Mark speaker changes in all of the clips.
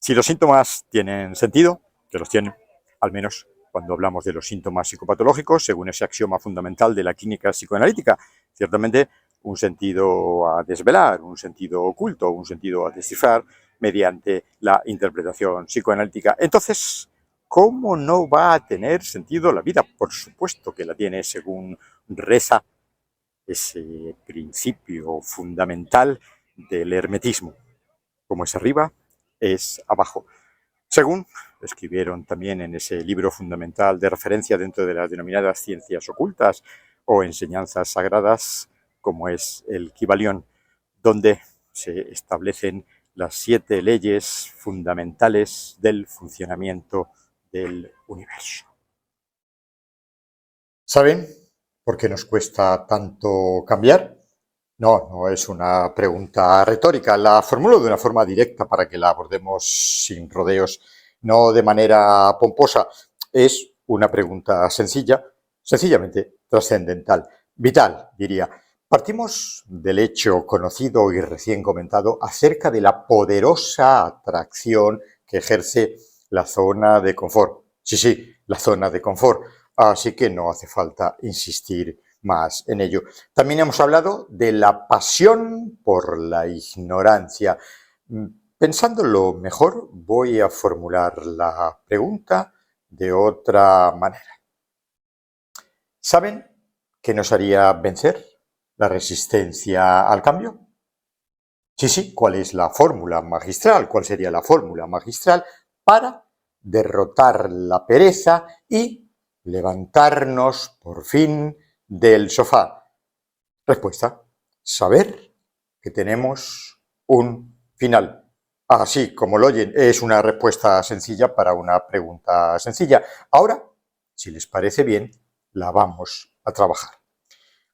Speaker 1: Si los síntomas tienen sentido, que los tienen, al menos cuando hablamos de los síntomas psicopatológicos, según ese axioma fundamental de la clínica psicoanalítica, ciertamente un sentido a desvelar, un sentido oculto, un sentido a descifrar mediante la interpretación psicoanalítica. Entonces, ¿cómo no va a tener sentido la vida? Por supuesto que la tiene, según reza ese principio fundamental del hermetismo. Como es arriba, es abajo. Según escribieron también en ese libro fundamental de referencia dentro de las denominadas ciencias ocultas o enseñanzas sagradas, como es el Kybalión, donde se establecen las 7 leyes fundamentales del funcionamiento del universo. ¿Saben por qué nos cuesta tanto cambiar? No es una pregunta retórica. La formulo de una forma directa para que la abordemos sin rodeos, no de manera pomposa. Es una pregunta sencilla, sencillamente trascendental, vital, diría. Partimos del hecho conocido y recién comentado acerca de la poderosa atracción que ejerce la zona de confort. Sí, la zona de confort. Así que no hace falta insistir más en ello. También hemos hablado de la pasión por la ignorancia. Pensándolo mejor, voy a formular la pregunta de otra manera. ¿Saben qué nos haría vencer la resistencia al cambio? Sí, ¿cuál es la fórmula magistral? ¿Cuál sería la fórmula magistral para derrotar la pereza y levantarnos por fin del sofá? Respuesta: saber que tenemos un final. Así como lo oyen, es una respuesta sencilla para una pregunta sencilla. Ahora, si les parece bien, la vamos a trabajar.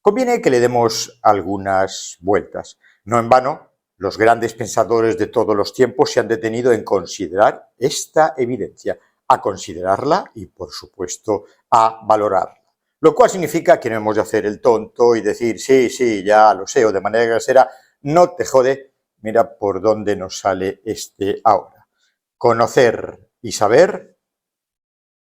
Speaker 1: Conviene que le demos algunas vueltas. No en vano, los grandes pensadores de todos los tiempos se han detenido en considerar esta evidencia, a considerarla y, por supuesto, a valorarla. Lo cual significa que no hemos de hacer el tonto y decir, sí, ya lo sé, o de manera grosera, no te jode, mira por dónde nos sale este ahora. Conocer y saber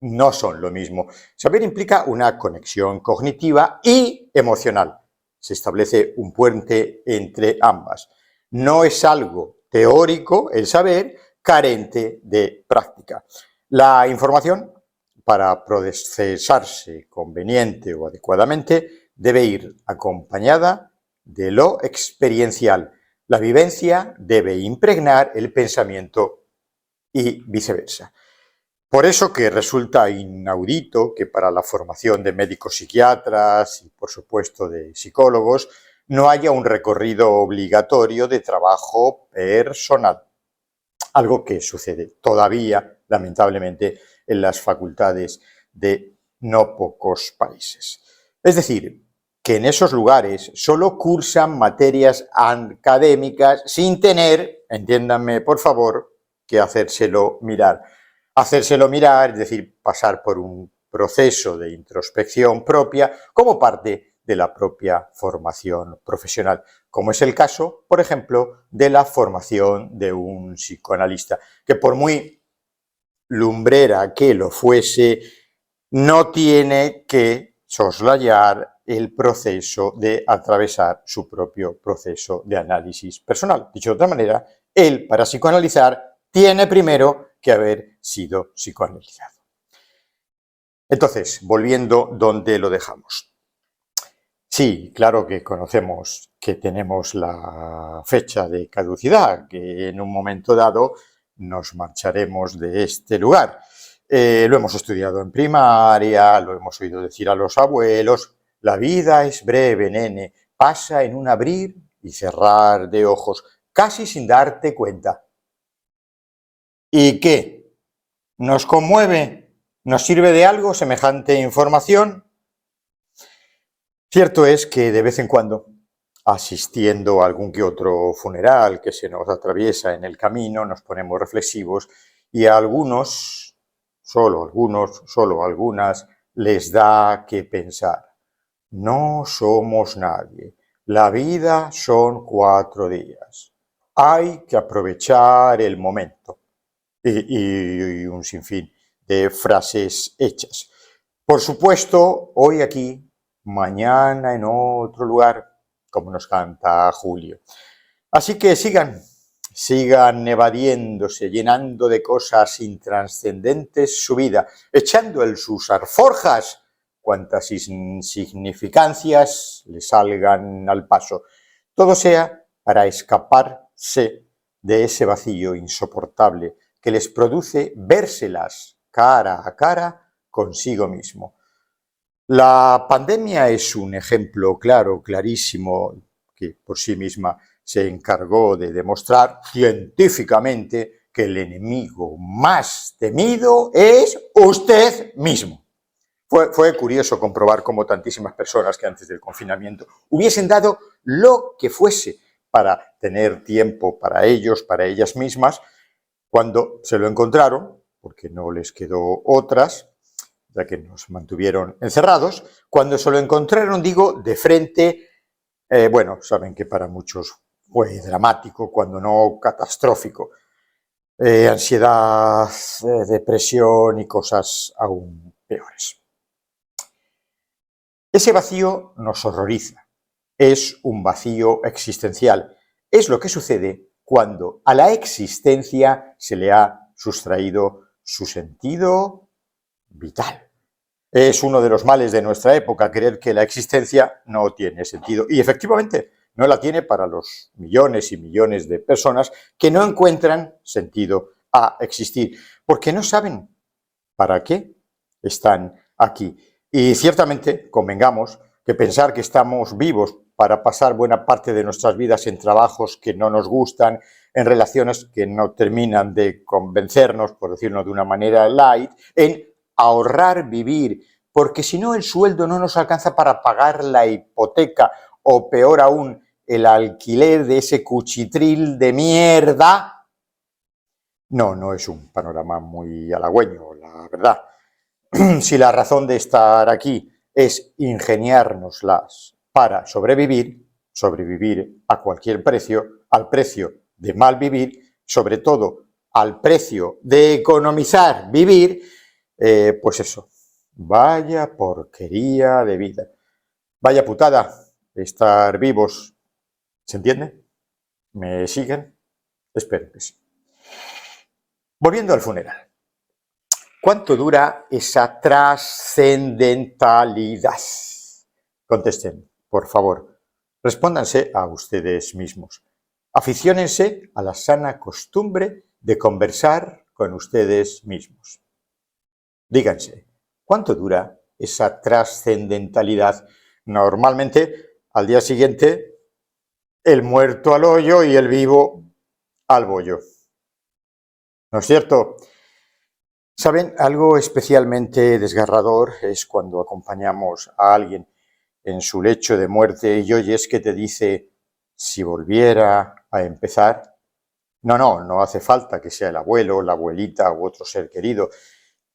Speaker 1: no son lo mismo. Saber implica una conexión cognitiva y emocional. Se establece un puente entre ambas. No es algo teórico el saber carente de práctica. La información, para procesarse conveniente o adecuadamente, debe ir acompañada de lo experiencial. La vivencia debe impregnar el pensamiento y viceversa. Por eso que resulta inaudito que para la formación de médicos psiquiatras y, por supuesto, de psicólogos, no haya un recorrido obligatorio de trabajo personal. Algo que sucede todavía, lamentablemente, en las facultades de no pocos países. Es decir, que en esos lugares solo cursan materias académicas sin tener, entiéndanme por favor, que hacérselo mirar. Hacérselo mirar, es decir, pasar por un proceso de introspección propia como parte de la propia formación profesional, como es el caso, por ejemplo, de la formación de un psicoanalista, que por muy lumbrera que lo fuese, no tiene que soslayar el proceso de atravesar su propio proceso de análisis personal. Dicho de otra manera, él, para psicoanalizar, tiene primero que haber sido psicoanalizado. Entonces, volviendo donde lo dejamos. Sí, claro que conocemos que tenemos la fecha de caducidad, que en un momento dado nos marcharemos de este lugar. Lo hemos estudiado en primaria, lo hemos oído decir a los abuelos. La vida es breve, nene, pasa en un abrir y cerrar de ojos, casi sin darte cuenta. ¿Y qué? ¿Nos conmueve? ¿Nos sirve de algo semejante información? Cierto es que de vez en cuando, asistiendo a algún que otro funeral que se nos atraviesa en el camino, nos ponemos reflexivos y a algunos, solo algunas, les da que pensar. No somos nadie. La vida son 4 días. Hay que aprovechar el momento. y un sinfín de frases hechas. Por supuesto, hoy aquí, mañana en otro lugar, como nos canta Julio. Así que sigan evadiéndose, llenando de cosas intranscendentes su vida, echando en sus alforjas cuantas insignificancias le salgan al paso. Todo sea para escaparse de ese vacío insoportable que les produce vérselas cara a cara consigo mismo. La pandemia es un ejemplo claro, clarísimo, que por sí misma se encargó de demostrar científicamente que el enemigo más temido es usted mismo. Fue curioso comprobar cómo tantísimas personas que antes del confinamiento hubiesen dado lo que fuese para tener tiempo para ellos, para ellas mismas, cuando se lo encontraron, porque no les quedó otras, ya que nos mantuvieron encerrados, cuando se lo encontraron, digo, de frente, bueno, saben que para muchos fue dramático, cuando no catastrófico, ansiedad, depresión y cosas aún peores. Ese vacío nos horroriza, es un vacío existencial, es lo que sucede cuando a la existencia se le ha sustraído su sentido vital. Es uno de los males de nuestra época, creer que la existencia no tiene sentido. Y efectivamente, no la tiene para los millones y millones de personas que no encuentran sentido a existir, porque no saben para qué están aquí. Y ciertamente, convengamos, que pensar que estamos vivos para pasar buena parte de nuestras vidas en trabajos que no nos gustan, en relaciones que no terminan de convencernos, por decirlo de una manera light, en ahorrar, vivir, porque si no el sueldo no nos alcanza para pagar la hipoteca o peor aún, el alquiler de ese cuchitril de mierda. No es un panorama muy halagüeño, la verdad. Si la razón de estar aquí es ingeniárnoslas para sobrevivir a cualquier precio, al precio de mal vivir, sobre todo al precio de economizar vivir, pues eso, vaya porquería de vida, vaya putada estar vivos, ¿se entiende? ¿Me siguen? Espero que sí. Volviendo al funeral. ¿Cuánto dura esa trascendentalidad? Contesten, por favor. Respóndanse a ustedes mismos. Aficiónense a la sana costumbre de conversar con ustedes mismos. Díganse, ¿cuánto dura esa trascendentalidad? Normalmente, al día siguiente, el muerto al hoyo y el vivo al bollo. ¿No es cierto? ¿Saben? Algo especialmente desgarrador es cuando acompañamos a alguien en su lecho de muerte y oyes que te dice, si volviera a empezar. No hace falta que sea el abuelo, la abuelita u otro ser querido.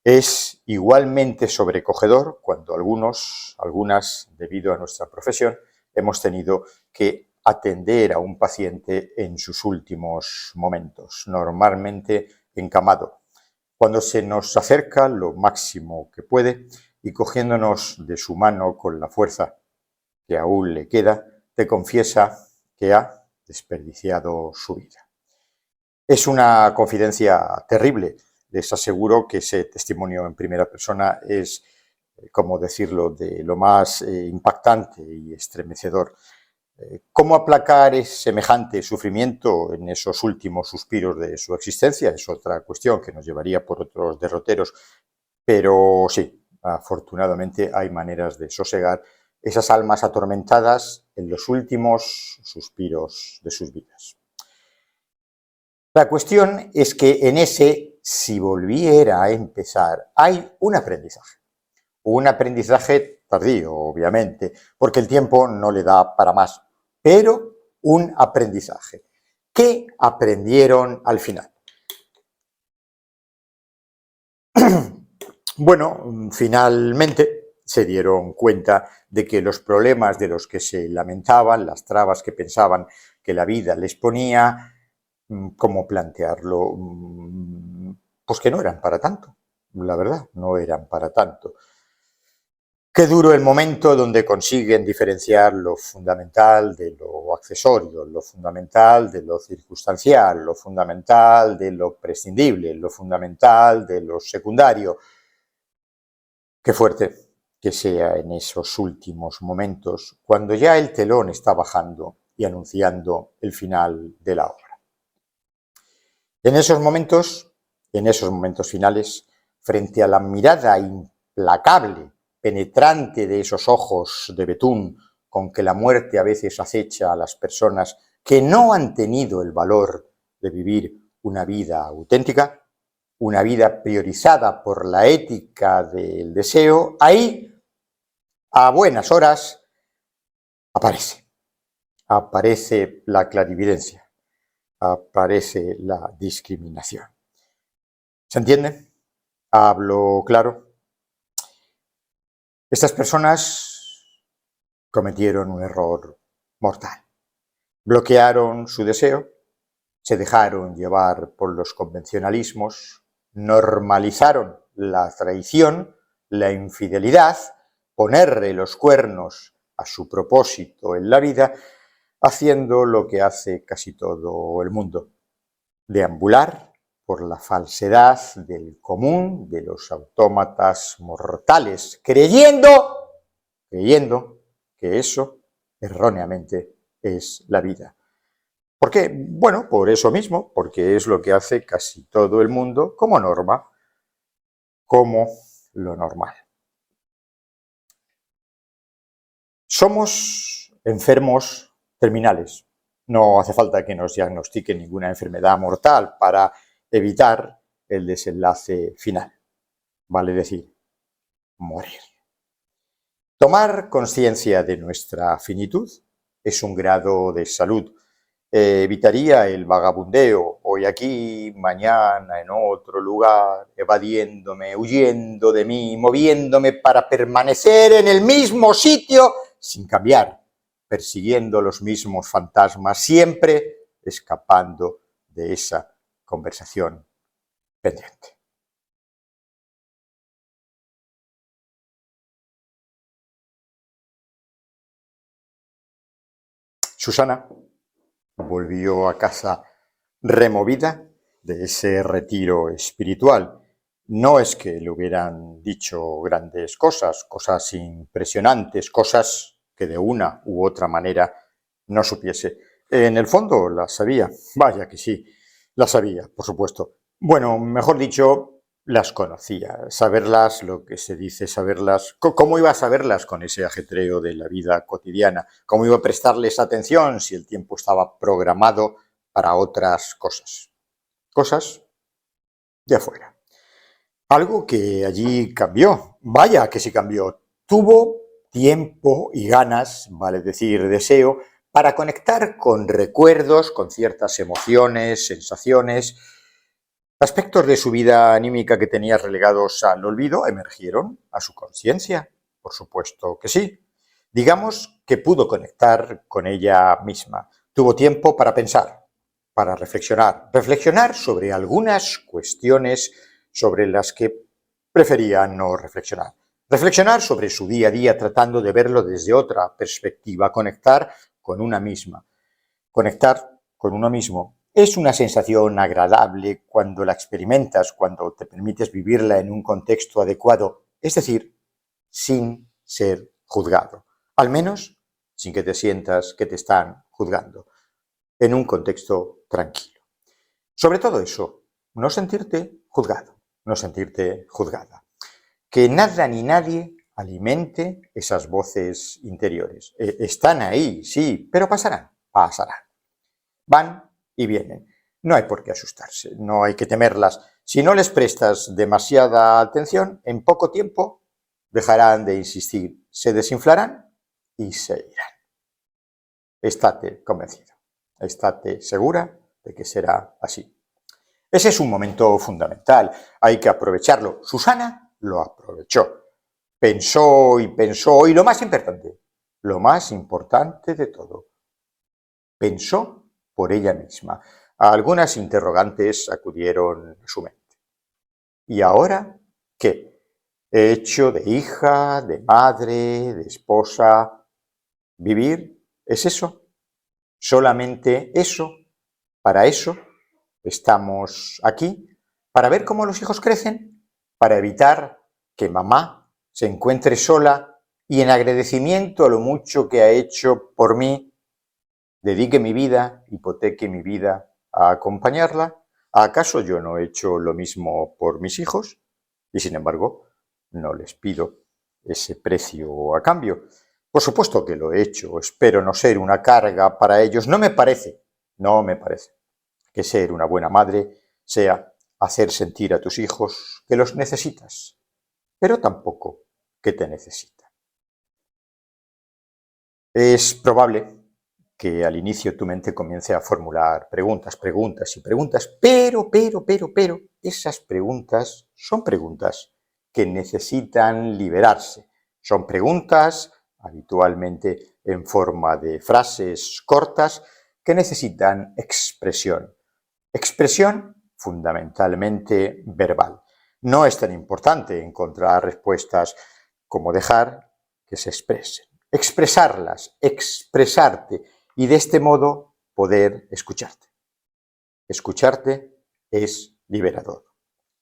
Speaker 1: Es igualmente sobrecogedor cuando algunas, debido a nuestra profesión, hemos tenido que atender a un paciente en sus últimos momentos, normalmente encamado. Cuando se nos acerca lo máximo que puede y cogiéndonos de su mano con la fuerza que aún le queda, te confiesa que ha desperdiciado su vida. Es una confidencia terrible. Les aseguro que ese testimonio en primera persona es, como decirlo, de lo más impactante y estremecedor. ¿Cómo aplacar semejante sufrimiento en esos últimos suspiros de su existencia? Es otra cuestión que nos llevaría por otros derroteros, pero sí, afortunadamente hay maneras de sosegar esas almas atormentadas en los últimos suspiros de sus vidas. La cuestión es que en ese, si volviera a empezar, hay un aprendizaje tardío, obviamente, porque el tiempo no le da para más, pero un aprendizaje. ¿Qué aprendieron al final? Bueno, finalmente se dieron cuenta de que los problemas de los que se lamentaban, las trabas que pensaban que la vida les ponía, ¿cómo plantearlo? pues que no eran para tanto, la verdad, no eran para tanto. Qué duro el momento donde consiguen diferenciar lo fundamental de lo accesorio, lo fundamental de lo circunstancial, lo fundamental de lo prescindible, lo fundamental de lo secundario. Qué fuerte que sea en esos últimos momentos, cuando ya el telón está bajando y anunciando el final de la obra. En esos momentos finales, frente a la mirada implacable, penetrante de esos ojos de betún con que la muerte a veces acecha a las personas que no han tenido el valor de vivir una vida auténtica, una vida priorizada por la ética del deseo, ahí, a buenas horas, aparece la clarividencia, aparece la discriminación. ¿Se entiende? ¿Hablo claro? Estas personas cometieron un error mortal. Bloquearon su deseo, se dejaron llevar por los convencionalismos, normalizaron la traición, la infidelidad, ponerle los cuernos a su propósito en la vida, haciendo lo que hace casi todo el mundo: deambular por la falsedad del común de los autómatas mortales, creyendo que eso erróneamente es la vida. ¿Por qué? Bueno, por eso mismo, porque es lo que hace casi todo el mundo como norma, como lo normal. Somos enfermos terminales. No hace falta que nos diagnostiquen ninguna enfermedad mortal para evitar el desenlace final, vale decir, morir. Tomar conciencia de nuestra finitud es un grado de salud. Evitaría el vagabundeo, hoy aquí, mañana en otro lugar, evadiéndome, huyendo de mí, moviéndome para permanecer en el mismo sitio sin cambiar, persiguiendo los mismos fantasmas, siempre escapando de esa conversación pendiente. Susana volvió a casa removida de ese retiro espiritual. No es que le hubieran dicho grandes cosas, cosas impresionantes, cosas que de una u otra manera no supiese. En el fondo las sabía, vaya que sí, las sabía, por supuesto. Bueno, mejor dicho, las conocía, saberlas, lo que se dice saberlas. ¿Cómo iba a saberlas con ese ajetreo de la vida cotidiana? ¿Cómo iba a prestarles atención si el tiempo estaba programado para otras cosas? Cosas de afuera. Algo que allí cambió, vaya que sí cambió. Tuvo tiempo y ganas, vale decir deseo, para conectar con recuerdos, con ciertas emociones, sensaciones. Aspectos de su vida anímica que tenía relegados al olvido emergieron a su conciencia, por supuesto que sí. Digamos que pudo conectar con ella misma. Tuvo tiempo para pensar, para reflexionar sobre algunas cuestiones sobre las que prefería no reflexionar. Reflexionar sobre su día a día tratando de verlo desde otra perspectiva, conectar con una misma. Conectar con uno mismo es una sensación agradable cuando la experimentas, cuando te permites vivirla en un contexto adecuado, es decir, sin ser juzgado, al menos sin que te sientas que te están juzgando, en un contexto tranquilo. Sobre todo eso, no sentirte juzgado, no sentirte juzgada. Que nada ni nadie alimente esas voces interiores. Están ahí, sí, pero pasarán. Van y vienen. No hay por qué asustarse, no hay que temerlas. Si no les prestas demasiada atención, en poco tiempo dejarán de insistir, se desinflarán y se irán. Estate convencido, estate segura de que será así. Ese es un momento fundamental, hay que aprovecharlo. Susana lo aprovechó. Pensó y lo más importante de todo, pensó por ella misma. Algunas interrogantes acudieron a su mente. ¿Y ahora qué? He hecho de hija, de madre, de esposa. ¿Vivir es eso? ¿Solamente eso? ¿Para eso estamos aquí? ¿Para ver cómo los hijos crecen? ¿Para evitar que mamá se encuentre sola y en agradecimiento a lo mucho que ha hecho por mí, dedique mi vida, hipoteque mi vida a acompañarla? ¿Acaso yo no he hecho lo mismo por mis hijos? Y sin embargo, no les pido ese precio a cambio. Por supuesto que lo he hecho, espero no ser una carga para ellos. No me parece que ser una buena madre sea hacer sentir a tus hijos que los necesitas, pero tampoco que te necesitan. Es probable que al inicio tu mente comience a formular preguntas, preguntas y preguntas, pero, esas preguntas son preguntas que necesitan liberarse. Son preguntas, habitualmente en forma de frases cortas, que necesitan expresión. Expresión fundamentalmente verbal. No es tan importante encontrar respuestas como dejar que se expresen. Expresarlas, expresarte y de este modo poder escucharte. Escucharte es liberador.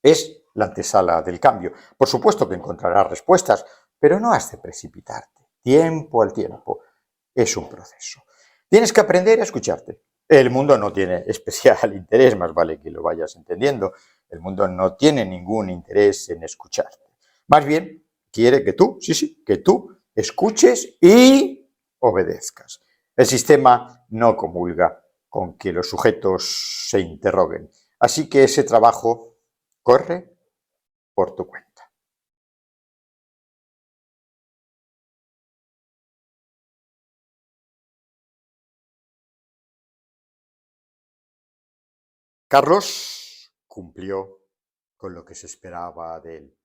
Speaker 1: Es la antesala del cambio. Por supuesto que encontrarás respuestas, pero no has de precipitarte. Tiempo al tiempo. Es un proceso. Tienes que aprender a escucharte. El mundo no tiene especial interés, más vale que lo vayas entendiendo. El mundo no tiene ningún interés en escucharte. Más bien, quiere que tú, que tú escuches y obedezcas. El sistema no comulga con que los sujetos se interroguen. Así que ese trabajo corre por tu cuenta. Carlos cumplió con lo que se esperaba de él.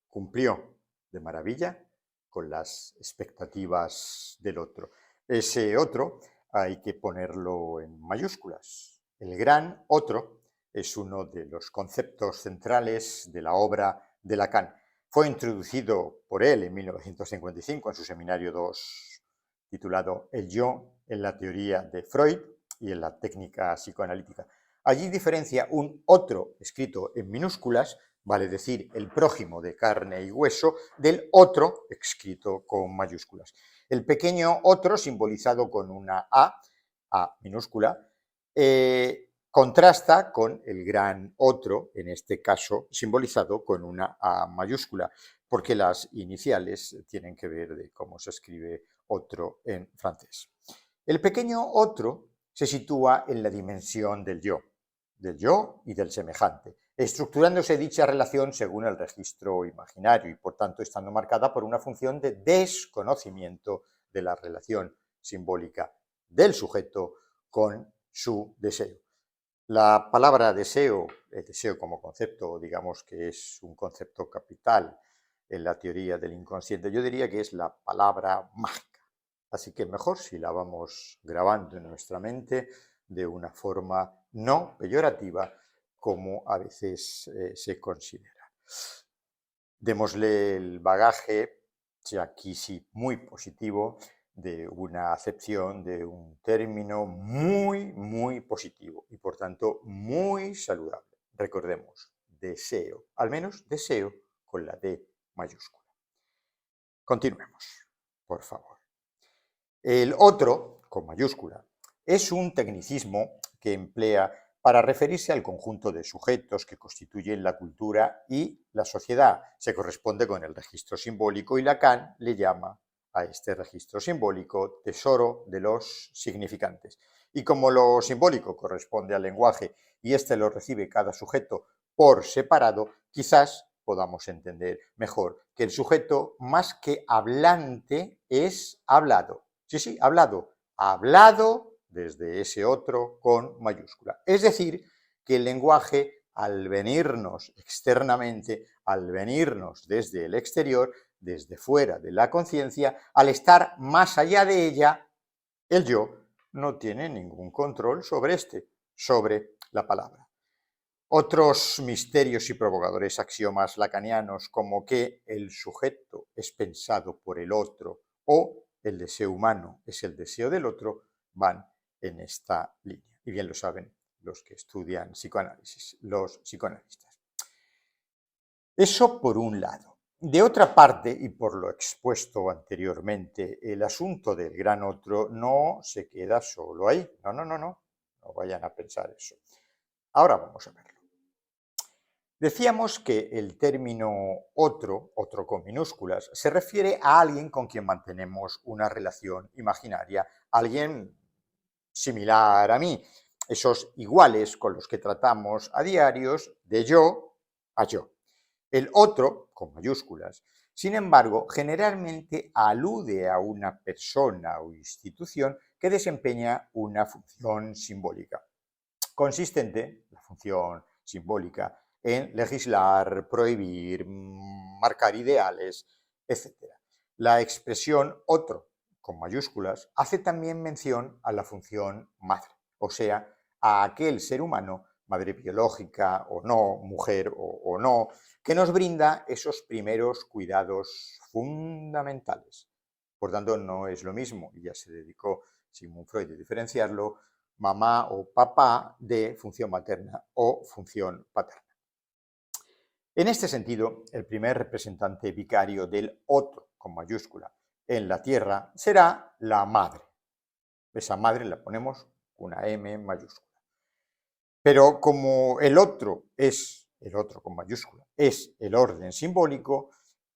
Speaker 1: Cumplió de maravilla con las expectativas del otro. Ese otro hay que ponerlo en mayúsculas. El gran otro es uno de los conceptos centrales de la obra de Lacan. Fue introducido por él en 1955 en su seminario 2, titulado El yo en la teoría de Freud y en la técnica psicoanalítica. Allí diferencia un otro escrito en minúsculas, vale decir, el prójimo de carne y hueso, del otro escrito con mayúsculas. El pequeño otro, simbolizado con una A minúscula, contrasta con el gran otro, en este caso simbolizado con una A mayúscula, porque las iniciales tienen que ver de cómo se escribe otro en francés. El pequeño otro se sitúa en la dimensión del yo y del semejante, estructurándose dicha relación según el registro imaginario y, por tanto, estando marcada por una función de desconocimiento de la relación simbólica del sujeto con su deseo. La palabra deseo, el deseo como concepto, digamos que es un concepto capital en la teoría del inconsciente, yo diría que es la palabra mágica. Así que mejor si la vamos grabando en nuestra mente de una forma no peyorativa como a veces se considera. Démosle el bagaje, aquí sí muy positivo, de una acepción de un término muy positivo y por tanto muy saludable. Recordemos, deseo, al menos deseo con la D mayúscula. Continuemos, por favor. El otro, con mayúscula, es un tecnicismo que emplea para referirse al conjunto de sujetos que constituyen la cultura y la sociedad. Se corresponde con el registro simbólico y Lacan le llama a este registro simbólico tesoro de los significantes. Y como lo simbólico corresponde al lenguaje y éste lo recibe cada sujeto por separado, quizás podamos entender mejor que el sujeto, más que hablante, es hablado. Sí, hablado desde ese otro con mayúscula. Es decir, que el lenguaje, al venirnos externamente, al venirnos desde el exterior, desde fuera de la conciencia, al estar más allá de ella, el yo no tiene ningún control sobre sobre la palabra. Otros misterios y provocadores axiomas lacanianos, como que el sujeto es pensado por el otro o el deseo humano es el deseo del otro, van en esta línea. Y bien lo saben los que estudian psicoanálisis, los psicoanalistas. Eso por un lado. De otra parte, y por lo expuesto anteriormente, el asunto del gran otro no se queda solo ahí. No vayan a pensar eso. Ahora vamos a verlo. Decíamos que el término otro con minúsculas, se refiere a alguien con quien mantenemos una relación imaginaria, alguien similar a mí, esos iguales con los que tratamos a diarios de yo a yo. El otro, con mayúsculas, sin embargo, generalmente alude a una persona o institución que desempeña una función simbólica. Consistente, la función simbólica, en legislar, prohibir, marcar ideales, etc. La expresión otro, con mayúsculas, hace también mención a la función madre, o sea, a aquel ser humano, madre biológica o no, mujer o no, que nos brinda esos primeros cuidados fundamentales. Por tanto, no es lo mismo, y ya se dedicó Sigmund Freud a diferenciarlo, mamá o papá de función materna o función paterna. En este sentido, el primer representante vicario del otro, con mayúscula, en la Tierra será la madre. Esa madre la ponemos una M mayúscula. Pero como el otro con mayúscula, es el orden simbólico,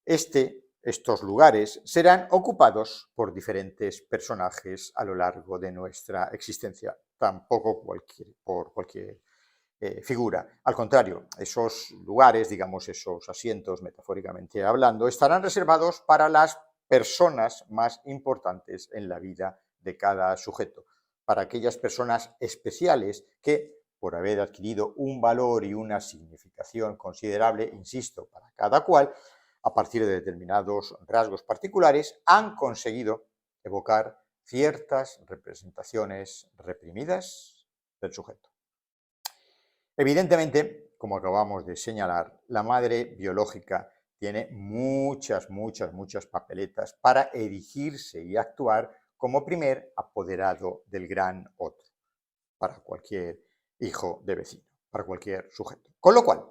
Speaker 1: estos lugares serán ocupados por diferentes personajes a lo largo de nuestra existencia, tampoco por cualquier figura. Al contrario, esos lugares, digamos esos asientos, metafóricamente hablando, estarán reservados para las personas más importantes en la vida de cada sujeto, para aquellas personas especiales que, por haber adquirido un valor y una significación considerable, insisto, para cada cual, a partir de determinados rasgos particulares, han conseguido evocar ciertas representaciones reprimidas del sujeto. Evidentemente, como acabamos de señalar, la madre biológica tiene muchas papeletas para erigirse y actuar como primer apoderado del gran otro, para cualquier hijo de vecino, para cualquier sujeto. Con lo cual,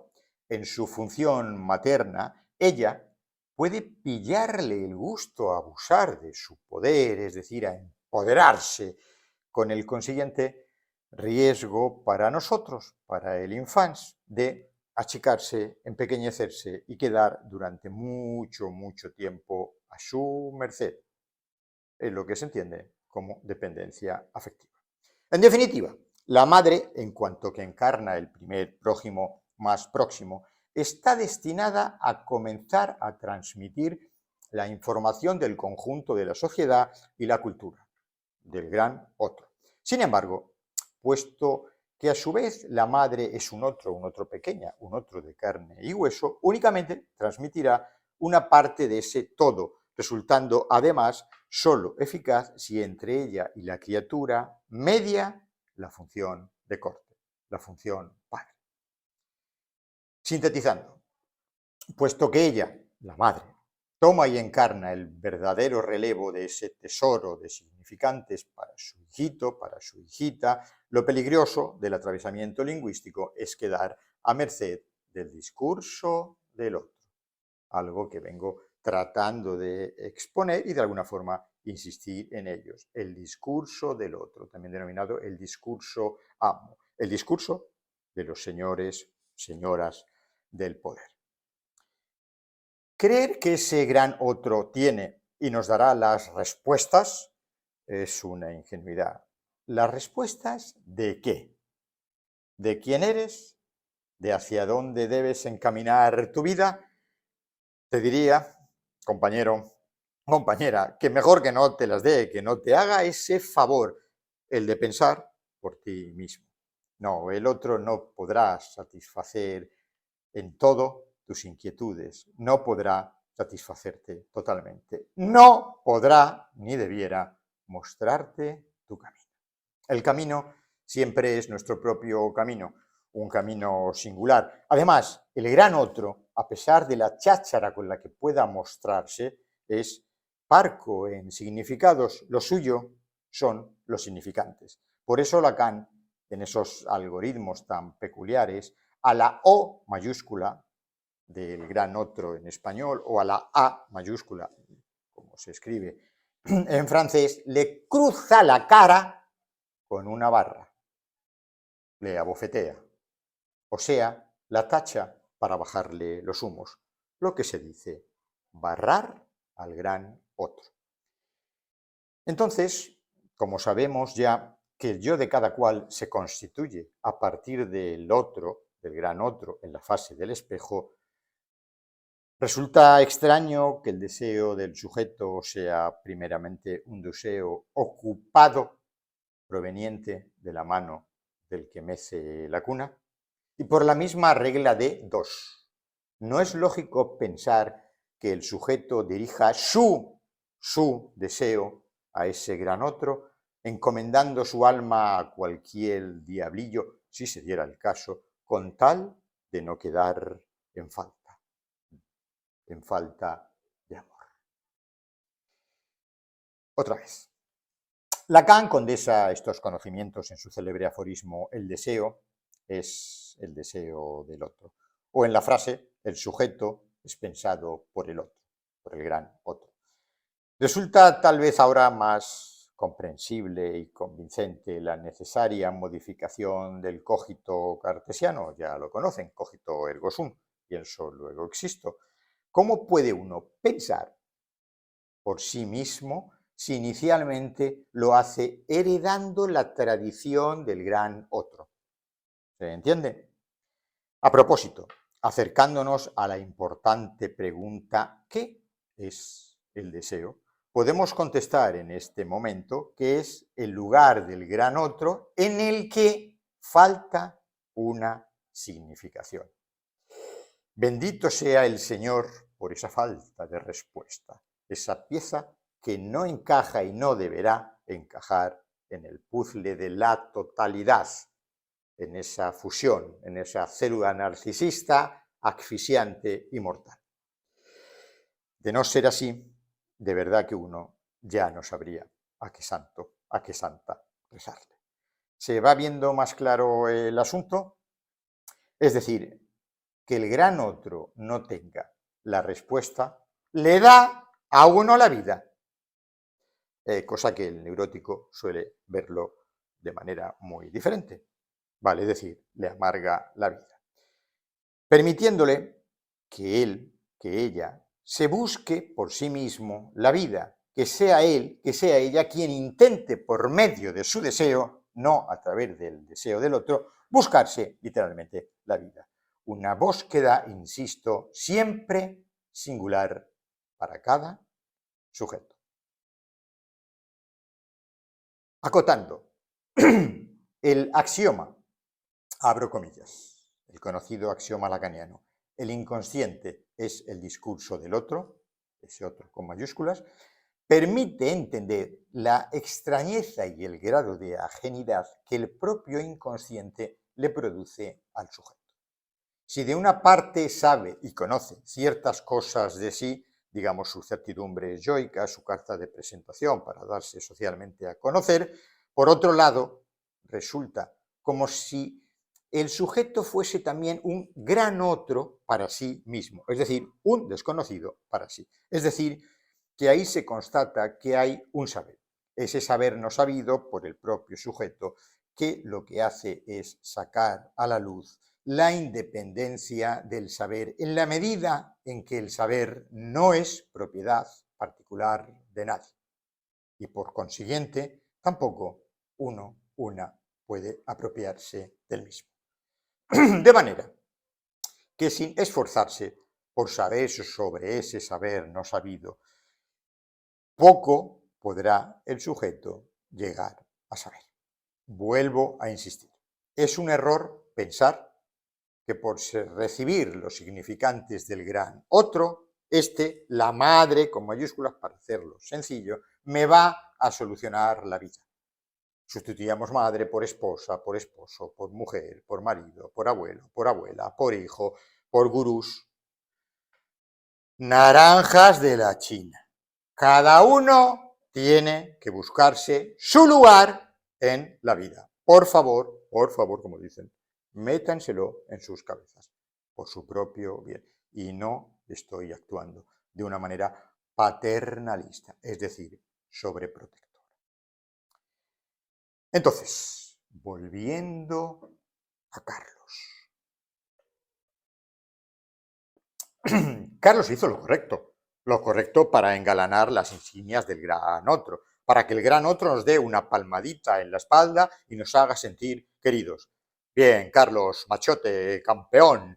Speaker 1: en su función materna, ella puede pillarle el gusto a abusar de su poder, es decir, a empoderarse, con el consiguiente riesgo para nosotros, para el infans, de achicarse, empequeñecerse y quedar durante mucho tiempo a su merced, en lo que se entiende como dependencia afectiva. En definitiva, la madre, en cuanto que encarna el primer prójimo más próximo, está destinada a comenzar a transmitir la información del conjunto de la sociedad y la cultura, del gran otro. Sin embargo, puesto que a su vez la madre es un otro pequeña, un otro de carne y hueso, únicamente transmitirá una parte de ese todo, resultando además solo eficaz si entre ella y la criatura media la función de corte, la función padre. Sintetizando, puesto que ella, la madre, toma y encarna el verdadero relevo de ese tesoro de significantes para su hijito, para su hijita, lo peligroso del atravesamiento lingüístico es quedar a merced del discurso del otro, algo que vengo tratando de exponer y de alguna forma insistir en ellos. El discurso del otro, también denominado el discurso amo, el discurso de los señores, señoras del poder. Creer que ese gran otro tiene y nos dará las respuestas es una ingenuidad. ¿Las respuestas de qué? ¿De quién eres? ¿De hacia dónde debes encaminar tu vida? Te diría, compañero, compañera, que mejor que no te las dé, que no te haga ese favor, el de pensar por ti mismo. No, el otro no podrá satisfacer en todo tus inquietudes, no podrá satisfacerte totalmente, no podrá ni debiera mostrarte tu camino. El camino siempre es nuestro propio camino, un camino singular. Además, el gran otro, a pesar de la cháchara con la que pueda mostrarse, es parco en significados. Lo suyo son los significantes. Por eso Lacan, en esos algoritmos tan peculiares, a la O mayúscula del gran otro en español o a la A mayúscula, como se escribe en francés, le cruza la cara con una barra, le abofetea, o sea, la tacha para bajarle los humos, lo que se dice barrar al gran otro. Entonces, como sabemos ya que el yo de cada cual se constituye a partir del otro, del gran otro, en la fase del espejo, resulta extraño que el deseo del sujeto sea primeramente un deseo ocupado, proveniente de la mano del que mece la cuna, y por la misma regla de dos. No es lógico pensar que el sujeto dirija su deseo a ese gran otro, encomendando su alma a cualquier diablillo, si se diera el caso, con tal de no quedar en falta de amor. Otra vez. Lacan condensa estos conocimientos en su célebre aforismo: el deseo es el deseo del otro. O en la frase: el sujeto es pensado por el otro, por el gran otro. Resulta tal vez ahora más comprensible y convincente la necesaria modificación del cogito cartesiano. Ya lo conocen, cogito ergo sum, pienso luego existo. ¿Cómo puede uno pensar por sí mismo si inicialmente lo hace heredando la tradición del gran otro? ¿Se entiende? A propósito, acercándonos a la importante pregunta ¿qué es el deseo?, podemos contestar en este momento que es el lugar del gran otro en el que falta una significación. Bendito sea el Señor por esa falta de respuesta, esa pieza que no encaja y no deberá encajar en el puzzle de la totalidad, en esa fusión, en esa célula narcisista, asfixiante y mortal. De no ser así, de verdad que uno ya no sabría a qué santo, a qué santa rezarle. ¿Se va viendo más claro el asunto? Es decir, que el gran otro no tenga la respuesta le da a uno la vida, cosa que el neurótico suele verlo de manera muy diferente, vale, es decir, le amarga la vida, permitiéndole que él, que ella, se busque por sí mismo la vida, que sea él, que sea ella quien intente por medio de su deseo, no a través del deseo del otro, buscarse literalmente la vida. Una búsqueda, insisto, siempre singular para cada sujeto. Acotando, el axioma, abro comillas, el conocido axioma lacaniano, el inconsciente es el discurso del otro, ese otro con mayúsculas, permite entender la extrañeza y el grado de ajenidad que el propio inconsciente le produce al sujeto. Si de una parte sabe y conoce ciertas cosas de sí, digamos sus certidumbres yoicas, su carta de presentación para darse socialmente a conocer, por otro lado, resulta como si el sujeto fuese también un gran otro para sí mismo, es decir, un desconocido para sí. Es decir, que ahí se constata que hay un saber, ese saber no sabido por el propio sujeto, que lo que hace es sacar a la luz la independencia del saber, en la medida en que el saber no es propiedad particular de nadie. Y por consiguiente, tampoco una puede apropiarse del mismo. De manera que sin esforzarse por saber sobre ese saber no sabido, poco podrá el sujeto llegar a saber. Vuelvo a insistir, es un error pensar que por recibir los significantes del gran otro, la madre, con mayúsculas para hacerlo sencillo, me va a solucionar la vida. Sustituíamos madre por esposa, por esposo, por mujer, por marido, por abuelo, por abuela, por hijo, por gurús. Naranjas de la China. Cada uno tiene que buscarse su lugar en la vida. Por favor, como dicen, métanselo en sus cabezas, por su propio bien. Y no estoy actuando de una manera paternalista, es decir, sobreprotectora. Entonces, volviendo a Carlos. Carlos hizo lo correcto para engalanar las insignias del gran otro, para que el gran otro nos dé una palmadita en la espalda y nos haga sentir queridos. Bien, Carlos, machote, campeón.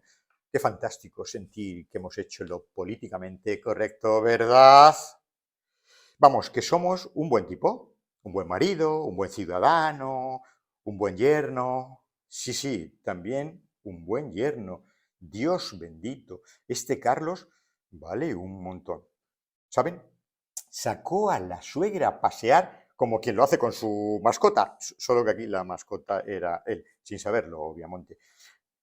Speaker 1: Qué fantástico sentir que hemos hecho lo políticamente correcto, ¿verdad? Vamos, que somos un buen tipo, un buen marido, un buen ciudadano, un buen yerno. Sí, sí, también un buen yerno. Dios bendito. Este Carlos vale un montón. ¿Saben? Sacó a la suegra a pasear como quien lo hace con su mascota, solo que aquí la mascota era él, sin saberlo, obviamente.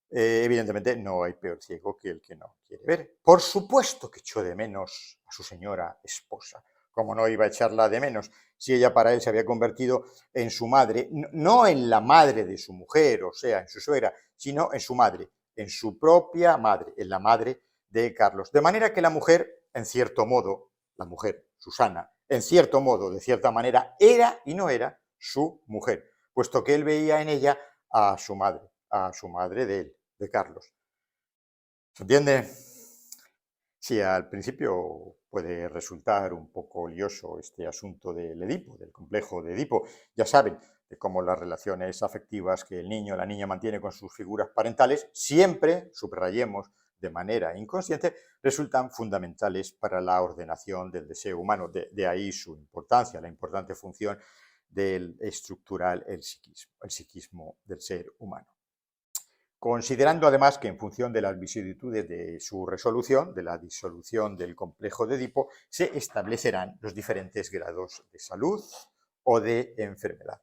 Speaker 1: Evidentemente no hay peor ciego que el que no quiere ver. Por supuesto que echó de menos a su señora esposa. Como no iba a echarla de menos si ella para él se había convertido en su madre, no en la madre de su mujer, o sea, en su suegra, sino en su madre, en su propia madre, en la madre de Carlos. De manera que la mujer, en cierto modo, la mujer, Susana, en cierto modo, de cierta manera, era y no era su mujer, puesto que él veía en ella a su madre de él, de Carlos. ¿Se entiende? Sí, al principio puede resultar un poco lioso este asunto del Edipo, del complejo de Edipo. Ya saben, de cómo las relaciones afectivas que el niño o la niña mantiene con sus figuras parentales siempre, subrayemos, de manera inconsciente, resultan fundamentales para la ordenación del deseo humano. De ahí su importancia, la importante función del estructural el psiquismo del ser humano. Considerando además que en función de las vicisitudes de su resolución, de la disolución del complejo de Edipo, se establecerán los diferentes grados de salud o de enfermedad.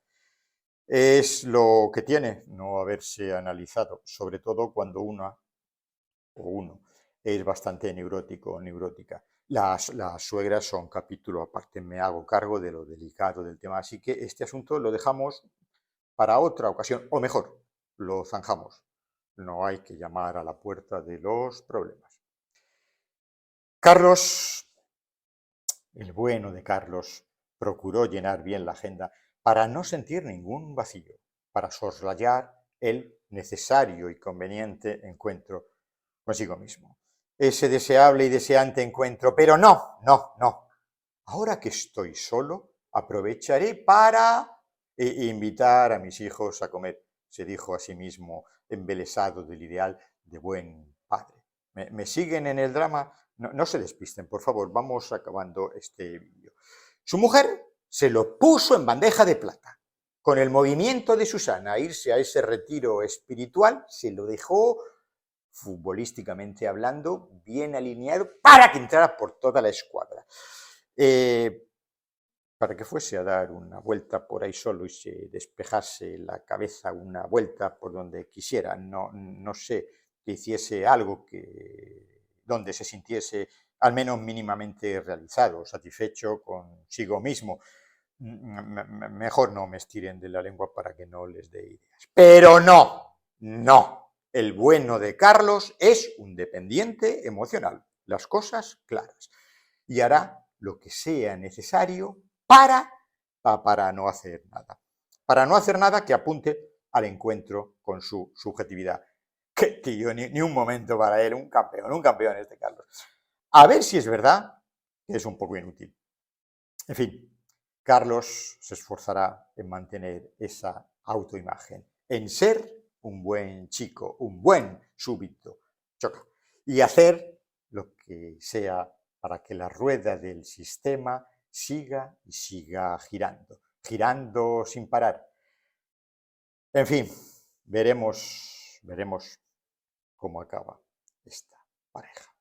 Speaker 1: Es lo que tiene no haberse analizado, sobre todo cuando una o uno es bastante neurótico o neurótica. Las suegras son capítulo aparte, me hago cargo de lo delicado del tema, así que este asunto lo dejamos para otra ocasión, o mejor, lo zanjamos. No hay que llamar a la puerta de los problemas. Carlos, el bueno de Carlos, procuró llenar bien la agenda para no sentir ningún vacío, para soslayar el necesario y conveniente encuentro consigo mismo. Ese deseable y deseante encuentro, pero no. Ahora que estoy solo, aprovecharé para invitar a mis hijos a comer, se dijo a sí mismo, embelesado del ideal de buen padre. ¿Me siguen en el drama? No se despisten, por favor, vamos acabando este vídeo. Su mujer se lo puso en bandeja de plata. Con el movimiento de Susana a irse a ese retiro espiritual, se lo dejó, futbolísticamente hablando, bien alineado para que entrara por toda la escuadra. Para que fuese a dar una vuelta por ahí solo y se despejase la cabeza una vuelta por donde quisiera, no sé, que hiciese algo donde se sintiese al menos mínimamente realizado, satisfecho consigo mismo. Mejor no me estiren de la lengua para que no les dé ideas. Pero no. El bueno de Carlos es un dependiente emocional, las cosas claras, y hará lo que sea necesario para no hacer nada. Para no hacer nada que apunte al encuentro con su subjetividad. ¡Qué tío! Ni un momento para él, un campeón este Carlos. A ver si es verdad que es un poco inútil. En fin, Carlos se esforzará en mantener esa autoimagen, en ser un buen chico, un buen súbdito, y hacer lo que sea para que la rueda del sistema siga y siga girando sin parar. En fin, veremos cómo acaba esta pareja.